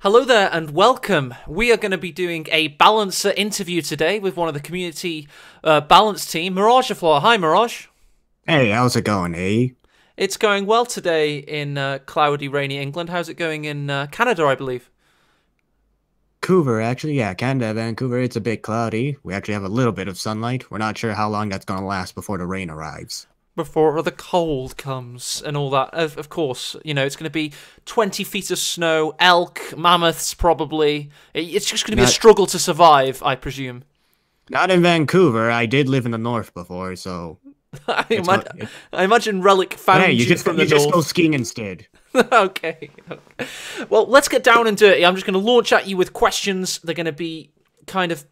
Hello there and welcome. We are going to be doing a balancer interview today with one of the community balance team, Miragafla. Hi, Mirage. Hey, how's it going, eh? It's going well today in cloudy, rainy England. How's it going in Canada, I believe? Vancouver, actually, yeah, Canada, Vancouver, it's a bit cloudy. We actually have a little bit of sunlight. We're not sure how long that's going to last before the rain arrives. Before the cold comes and all that. Of course, you know, it's going to be 20 feet of snow, elk, mammoths probably. It's just going to be a Not, struggle to survive, I presume. not in Vancouver. I did live in the north before, so I it's go- imagine, it, I imagine Relic hey, found you from the you just go north. skiing instead. Okay. Well, let's get down and dirty. I'm just going to launch at you with questions. They're going to be kind of.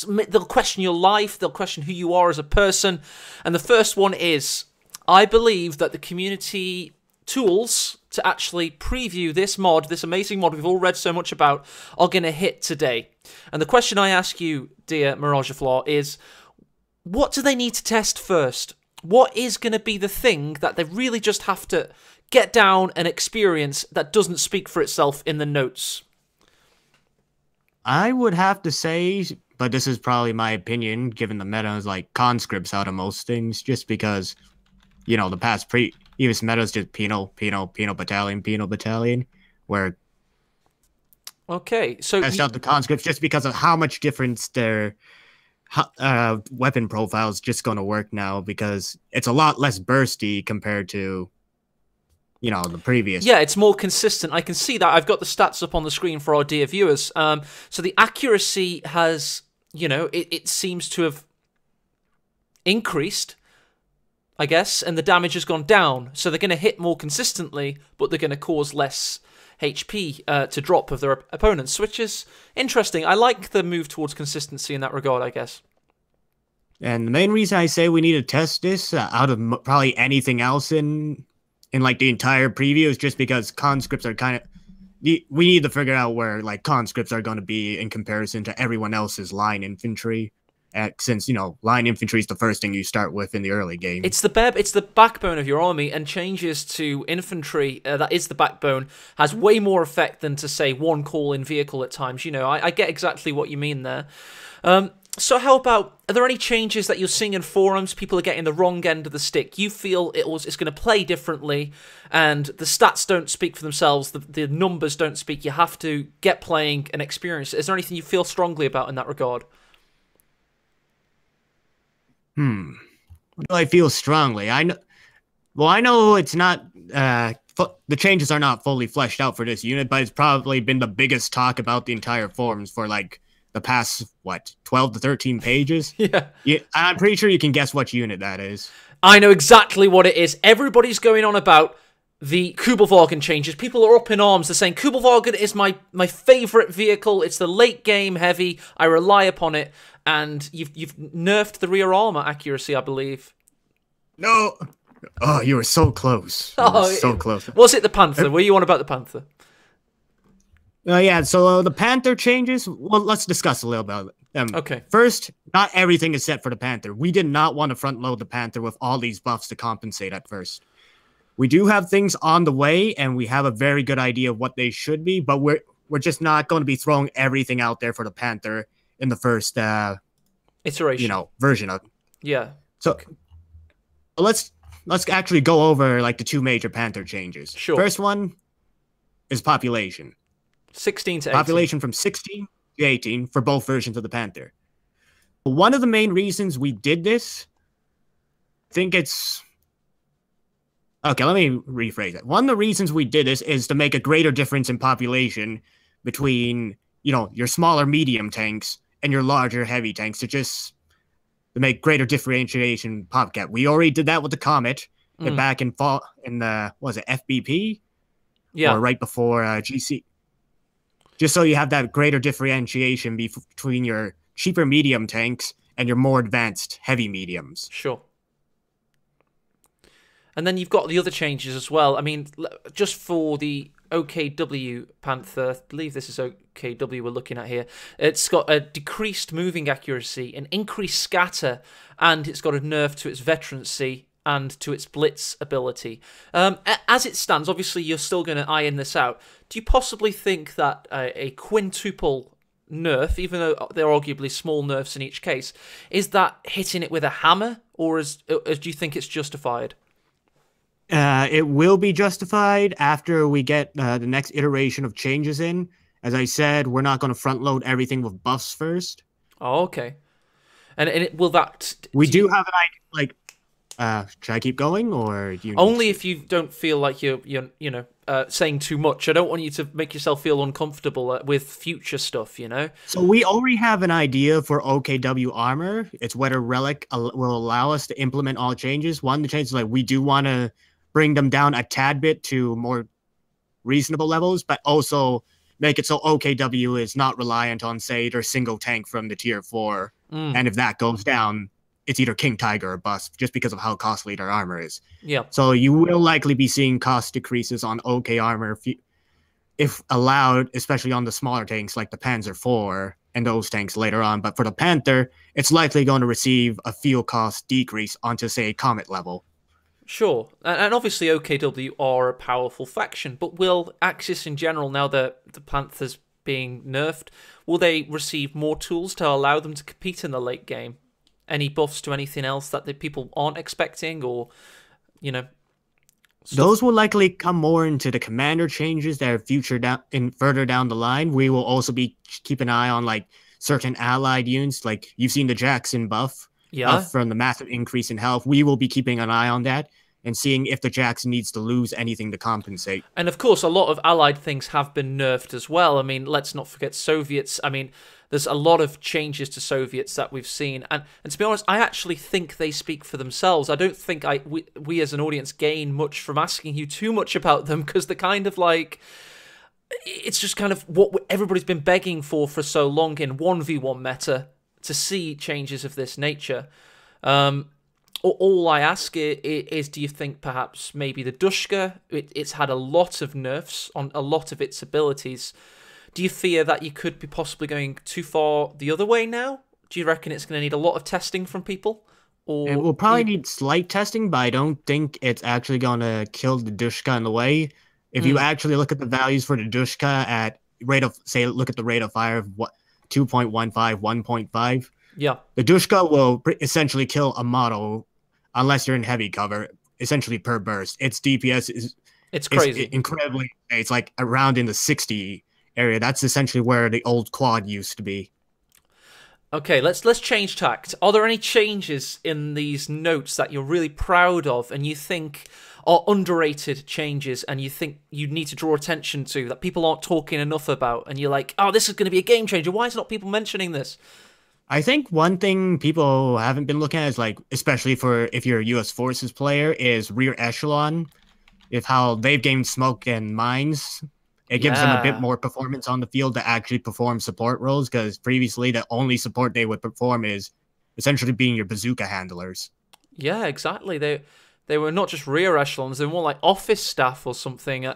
They'll question your life. They'll question who you are as a person. And the first one is, I believe that the community tools to actually preview this mod, this amazing mod we've all read so much about, are going to hit today. And the question I ask you, dear Miragaflaw, is what do they need to test first? What is going to be the thing that they really just have to get down and experience that doesn't speak for itself in the notes? I would have to say, but this is probably my opinion, given the meta is like conscripts out of most things, just because, the past previous meta is just penal battalion, where Okay, so test out the conscripts just because of how much difference their weapon profile is just going to work now, because it's a lot less bursty compared to the previous. yeah, it's more consistent. I can see that. I've got the stats up on the screen for our dear viewers. So the accuracy has, it seems to have increased, I guess, and the damage has gone down. So they're going to hit more consistently, but they're going to cause less HP to drop of their opponents, which is interesting. I like the move towards consistency in that regard, I guess. And the main reason I say we need to test this out of probably anything else in like the entire preview is just because conscripts are kind of, we need to figure out where like conscripts are going to be in comparison to everyone else's line infantry. Since line infantry is the first thing you start with in the early game. It's the backbone of your army, and changes to infantry that is the backbone has way more effect than to say one call in vehicle at times. I get exactly what you mean there. So how about, are there any changes that you're seeing in forums? People are getting the wrong end of the stick. You feel it's going to play differently, and the stats don't speak for themselves. The numbers don't speak. You have to get playing and experience. Is there anything you feel strongly about in that regard? I feel strongly. I know. Well, I know it's not. The changes are not fully fleshed out for this unit, but it's probably been the biggest talk about the entire forums for like the past 12 to 13 pages. Yeah, I'm pretty sure you can guess what unit that is. I know exactly what it is. Everybody's going on about the Kubelwagen changes. People are up in arms. They're saying Kubelwagen is my favorite vehicle. It's the late game heavy. I rely upon it. And you've nerfed the rear armor accuracy, I believe. No. Oh, you were so close. So close. Was it the Panther? Were you on about the Panther? Yeah, so the Panther changes, well, let's discuss a little about them. Okay. First, not everything is set for the Panther. We did not want to front load the Panther with all these buffs to compensate at first. We do have things on the way, and we have a very good idea of what they should be, but we're just not going to be throwing everything out there for the Panther in the first iteration, version of it. Yeah. So okay. let's actually go over like the two major Panther changes. Sure. First one is population. 16 to 18. Population from 16 to 18 for both versions of the Panther. One of the main reasons we did this, I think it's... Okay, let me rephrase it. One of the reasons we did this is to make a greater difference in population between, your smaller medium tanks and your larger heavy tanks to make greater differentiation PopCat. We already did that with the Comet back in FBP? Yeah. Or right before GC. Just so you have that greater differentiation between your cheaper medium tanks and your more advanced heavy mediums. Sure. And then you've got the other changes as well. I mean, just for the OKW Panther, I believe this is OKW we're looking at here. It's got a decreased moving accuracy, an increased scatter, and it's got a nerf to its veterancy. and to its blitz ability. As it stands, obviously you're still going to iron this out. Do you possibly think that a quintuple nerf, even though they're arguably small nerfs in each case, is that hitting it with a hammer, or do you think it's justified? It will be justified after we get the next iteration of changes in. As I said, we're not going to front load everything with buffs first. Oh, okay. And will that... We do have an idea, like, should I keep going, or do you only if you don't feel like you're saying too much. I don't want you to make yourself feel uncomfortable with future stuff, you know? So we already have an idea for OKW armor. It's whether Relic will allow us to implement all changes. One of the changes, like, we do want to bring them down a tad bit to more reasonable levels, but also make it so OKW is not reliant on, say, their single tank from the tier 4. And if that goes down, it's either King Tiger or bust, just because of how costly their armor is. Yeah. So you will likely be seeing cost decreases on OK armor if allowed, especially on the smaller tanks like the Panzer IV and those tanks later on. But for the Panther, it's likely going to receive a fuel cost decrease onto, say, Comet level. Sure, and obviously OKW are a powerful faction, but will Axis in general, now that the Panther's being nerfed, will they receive more tools to allow them to compete in the late game? Any buffs to anything else that the people aren't expecting, or, you know? Those will likely come more into the commander changes that are further down the line. We will also be keeping an eye on, like, certain allied units, like you've seen the Jackson buff. Yeah. From the massive increase in health. We will be keeping an eye on that and seeing if the Jackson needs to lose anything to compensate. And of course, a lot of allied things have been nerfed as well. I mean, let's not forget Soviets. I mean, there's a lot of changes to Soviets that we've seen. And to be honest, I actually think they speak for themselves. I don't think we as an audience gain much from asking you too much about them, because they're kind of like... It's just kind of what everybody's been begging for so long in 1v1 meta, to see changes of this nature. All I ask is, do you think perhaps maybe the Dushka, it's had a lot of nerfs on a lot of its abilities. Do you fear that you could be possibly going too far the other way now? Do you reckon it's going to need a lot of testing from people? Or it will probably need slight testing, but I don't think it's actually going to kill the Dushka in the way. If you actually look at the values for the Dushka at rate of, say, look at the rate of fire of 2.15, 1.5. Yeah. The Dushka will essentially kill a model unless you're in heavy cover, essentially per burst. Its DPS is crazy. Incredibly, it's like around in the 60 area. That's essentially where the old quad used to be. Okay, let's change tact. Are there any changes in these notes that you're really proud of and you think are underrated changes and you think you need to draw attention to, that people aren't talking enough about, and you're like, oh, this is going to be a game changer, why is not people mentioning this? I think one thing people haven't been looking at is, like, especially for if you're a U.S. Forces player, is rear echelon. If how they've gained smoke and mines, it gives them a bit more performance on the field to actually perform support roles, because previously the only support they would perform is essentially being your bazooka handlers. Yeah, exactly. They were not just rear echelons; they were more like office staff or something.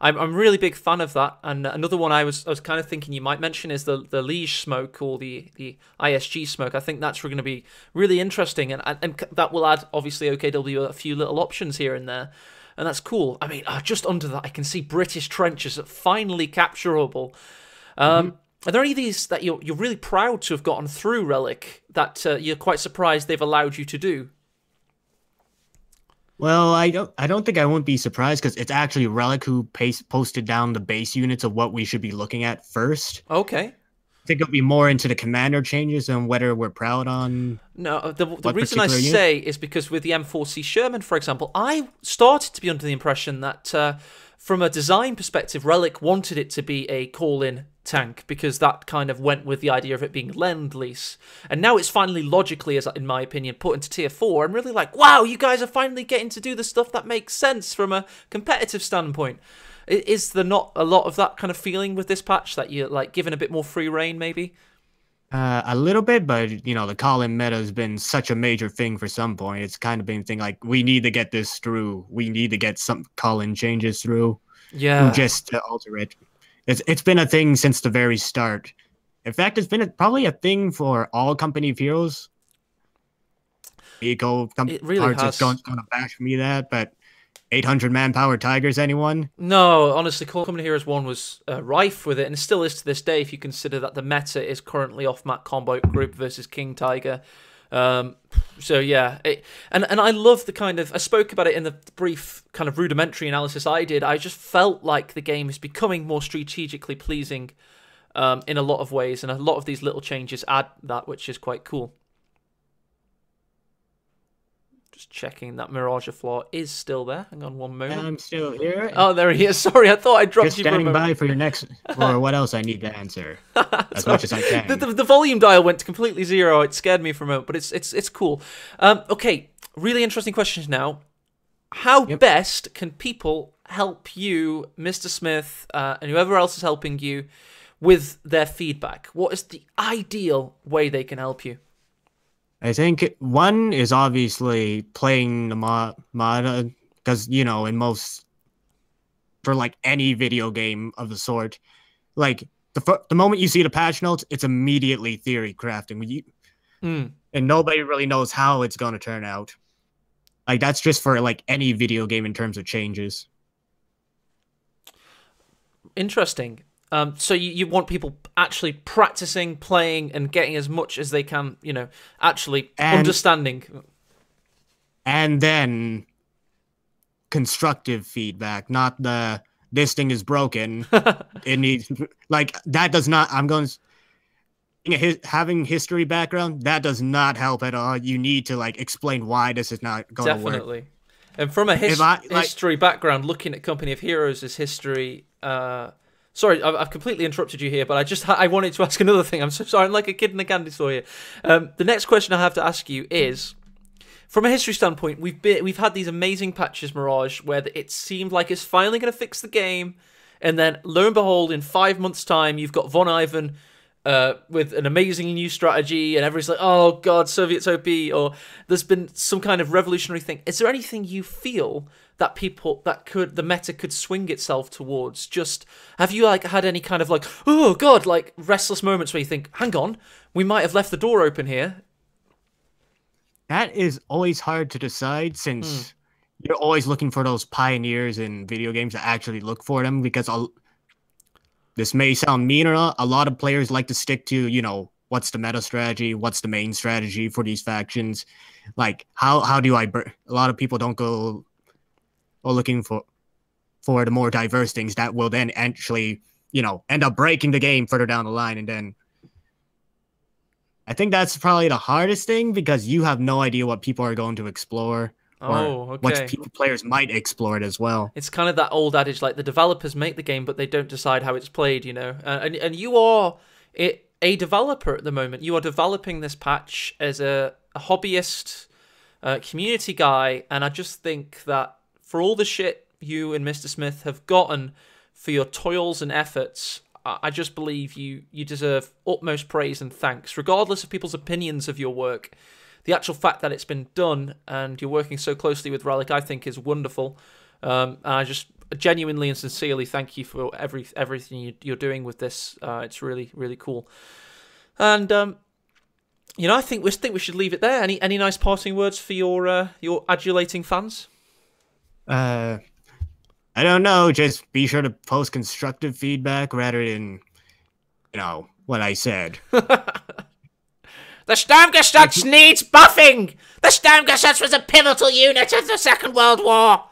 I'm a really big fan of that. And another one I was kind of thinking you might mention is the Liege smoke, or the ISG smoke. I think that's going to be really interesting, and that will add, obviously, OKW a few little options here and there. And that's cool. I mean, just under that, I can see British trenches finally capturable. Are there any of these that you're really proud to have gotten through Relic, that you're quite surprised they've allowed you to do? Well, I don't think I won't be surprised, because it's actually Relic who posted down the base units of what we should be looking at first. Okay. I think it'll be more into the commander changes and whether we're proud on. No, the reason I say is because with the M4C Sherman, for example, I started to be under the impression that from a design perspective, Relic wanted it to be a call-in tank, because that kind of went with the idea of it being Lend-Lease. And now it's finally logically, as in my opinion, put into tier 4. I'm really like, wow, you guys are finally getting to do the stuff that makes sense from a competitive standpoint. Is there not a lot of that kind of feeling with this patch, that you're like given a bit more free reign, maybe? A little bit, but you know, the call-in meta has been such a major thing for some point. It's kind of been a thing like, we need to get this through. We need to get some call-in changes through. Yeah. Just to alter it. It's been a thing since the very start. In fact, it's been probably a thing for all Company of Heroes. Eco It really cards has. are gonna bash me that, but 800 manpower tigers, anyone? No, honestly, Common Heroes 1 was rife with it, and still is to this day if you consider that the meta is currently off-map combo group versus King Tiger. So yeah, and I love the kind of, I spoke about it in the brief kind of rudimentary analysis I did. I just felt like the game is becoming more strategically pleasing in a lot of ways, and a lot of these little changes add that, which is quite cool. Just checking that Miragafla is still there. Hang on one moment. I'm still here. Oh, there he is. Sorry, I thought I dropped Just you for a standing moment. by for your next, or what else I need to answer as much as I can. The volume dial went to completely zero. It scared me for a moment, but it's cool. Okay, really interesting questions now. How best can people help you, Mr. Smith, and whoever else is helping you with their feedback? What is the ideal way they can help you? I think one is obviously playing the mod, because, you know, in most, for like any video game of the sort, like the moment you see the patch notes, it's immediately theory crafting. And nobody really knows how it's going to turn out. Like, that's just for like any video game in terms of changes. Interesting. So you want people actually practicing, playing, and getting as much as they can, you know, actually understanding. And then constructive feedback, not the, this thing is broken. It needs, like, that does not, having history background, that does not help at all. You need to, like, explain why this is not going to work. Definitely. And from a history background, looking at Company of Heroes as history, sorry, I've completely interrupted you here, but I wanted to ask another thing. I'm so sorry. I'm like a kid in a candy store here. The next question I have to ask you is, from a history standpoint, we've had these amazing patches, Mirage, where it seemed like it's finally going to fix the game, and then lo and behold, in 5 months' time, you've got Von Ivan with an amazing new strategy, and everybody's like, "Oh God, Soviets OP," or there's been some kind of revolutionary thing. Is there anything you feel that the meta could swing itself towards? Just, have you like had any kind of like, oh God, like restless moments where you think, hang on, we might have left the door open here? That is always hard to decide, since you're always looking for those pioneers in video games to actually look for them, because this may sound mean or not, a lot of players like to stick to, you know, what's the meta strategy, what's the main strategy for these factions, like how do I a lot of people don't go looking for the more diverse things that will then actually, you know, end up breaking the game further down the line. And then I think that's probably the hardest thing, because you have no idea what people are going to explore, or what players might explore it as well. It's kind of that old adage, like the developers make the game, but they don't decide how it's played, you know. And you are a developer at the moment. You are developing this patch as a hobbyist, community guy, and I just think that for all the shit you and Mr. Smith have gotten for your toils and efforts, I just believe you deserve utmost praise and thanks, regardless of people's opinions of your work. The actual fact that it's been done and you're working so closely with Relic, I think, is wonderful. And I just genuinely and sincerely thank you for everything you're doing with this. It's really, really cool. And you know, I think we should leave it there. Any nice parting words for your adulating fans? I don't know. Just be sure to post constructive feedback rather than, you know, what I said. The Sturmgeschütz needs buffing! The Sturmgeschütz was a pivotal unit of the Second World War!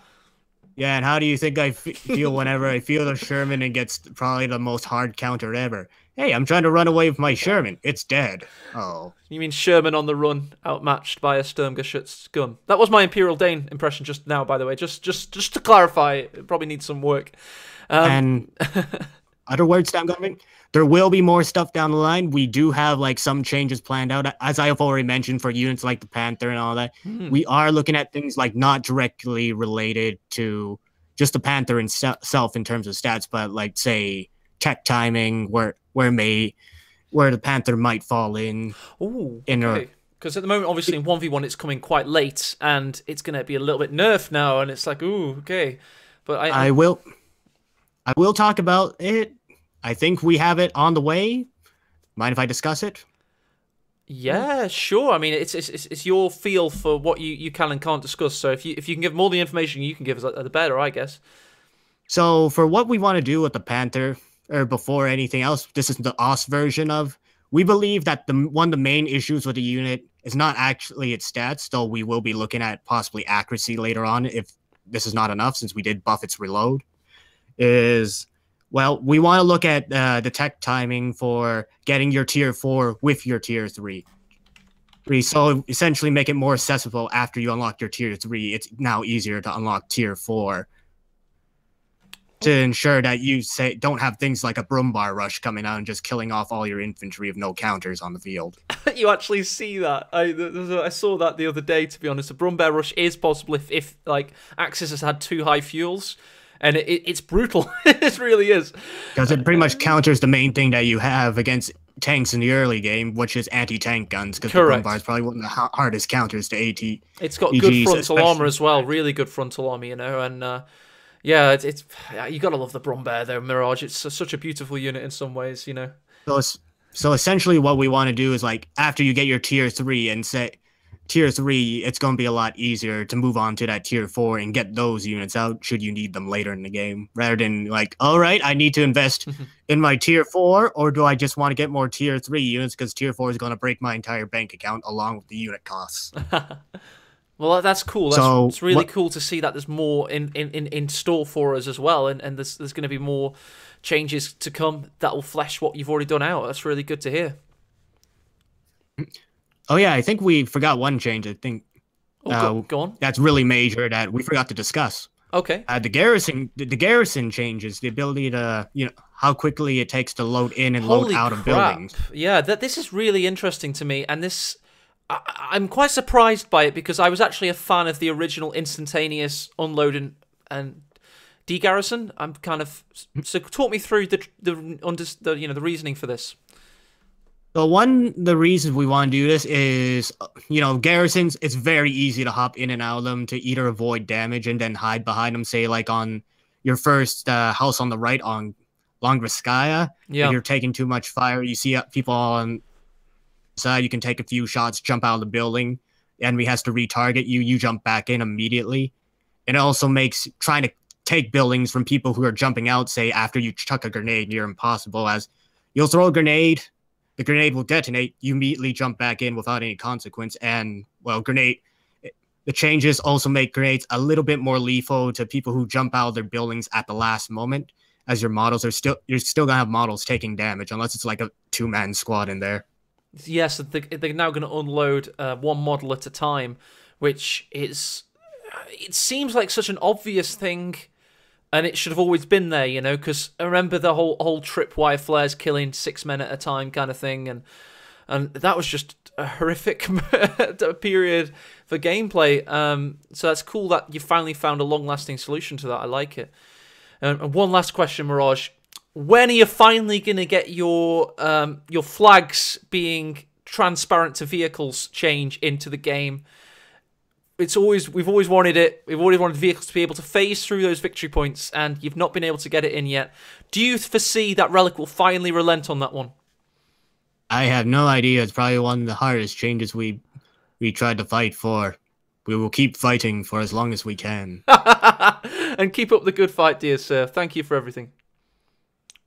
Yeah, and how do you think I feel whenever I feel the Sherman and gets probably the most hard counter ever? Hey, I'm trying to run away with my Sherman. It's dead. Oh. You mean Sherman on the run, outmatched by a Sturmgeschütz gun? That was my Imperial Dane impression just now, by the way. Just to clarify, it probably needs some work. And other words that I'm going to there will be more stuff down the line. We do have like some changes planned out, as I have already mentioned, for units like the Panther and all that. We are looking at things like not directly related to just the Panther itself in terms of stats, but like, say, tech timing, where the Panther might fall in. Ooh, okay. Because at the moment, obviously, in 1v1, it's coming quite late, and it's going to be a little bit nerfed now, and it's like, ooh, okay. But I will talk about it. I think we have it on the way. Mind if I discuss it? Yeah, sure. I mean, it's your feel for what you can and can't discuss. So if you can give more the information you can give us, the better, I guess. So for what we want to do with the Panther, or before anything else, this is the OS version of. We believe that one of the main issues with the unit is not actually its stats, though we will be looking at possibly accuracy later on if this is not enough, since we did buff its reload. Is well, we want to look at the tech timing for getting your tier 4 with your tier 3. So essentially make it more accessible after you unlock your tier 3. It's now easier to unlock tier 4 to ensure that you don't have things like a Brumbar rush coming out and just killing off all your infantry with no counters on the field. You actually see that. I saw that the other day, to be honest. A Brumbear rush is possible if like Axis has had too high fuels. And it's brutal. It really is. Because it pretty much counters the main thing that you have against tanks in the early game, which is anti-tank guns. Because the Brumbar is probably one of the hardest counters to AT. It's got good frontal armor as well. Really good frontal armor, you know. And yeah, it's you gotta love the Brumbear though, Mirage. It's such a beautiful unit in some ways, you know. So essentially, what we want to do is like after you get your tier 3 and say tier 3, it's going to be a lot easier to move on to that tier 4 and get those units out should you need them later in the game, rather than like, all right, I need to invest in my tier 4, or do I just want to get more tier 3 units because tier 4 is going to break my entire bank account along with the unit costs. Well, that's cool. It's really cool to see that there's more in store for us as well, and there's going to be more changes to come that will flesh what you've already done out. That's really good to hear. Oh yeah, I think we forgot one change. I think go on. That's really major that we forgot to discuss. Okay. The garrison changes the ability to how quickly it takes to load in and load out of buildings. Yeah, this is really interesting to me, and this I'm quite surprised by it because I was actually a fan of the original instantaneous unload and degarrison. I'm kind of so talk me through the reasoning for this. So the reasons we want to do this is, garrisons, it's very easy to hop in and out of them to either avoid damage and then hide behind them, say like on your first house on the right on Longraskaya. Yeah. If you're taking too much fire, you see people on the side, you can take a few shots, jump out of the building, enemy has to retarget you, you jump back in immediately. It also makes trying to take buildings from people who are jumping out, say after you chuck a grenade near impossible, as you'll throw a grenade, the grenade will detonate, you immediately jump back in without any consequence, and, well, the changes also make grenades a little bit more lethal to people who jump out of their buildings at the last moment, as your models you're still gonna have models taking damage, unless it's like a 2-man squad in there. Yes, they're now going to unload one model at a time, which is, it seems like such an obvious thing, and it should have always been there, because I remember the whole tripwire flares killing 6 men at a time kind of thing, and that was just a horrific period for gameplay. So that's cool that you finally found a long-lasting solution to that. I like it. And one last question, Mirage. When are you finally going to get your flags being transparent to vehicles change into the game? We've always wanted it. We've always wanted vehicles to be able to phase through those victory points, and you've not been able to get it in yet. Do you foresee that Relic will finally relent on that one? I have no idea. It's probably one of the hardest changes we tried to fight for. We will keep fighting for as long as we can. And keep up the good fight, dear sir. Thank you for everything.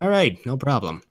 All right, no problem.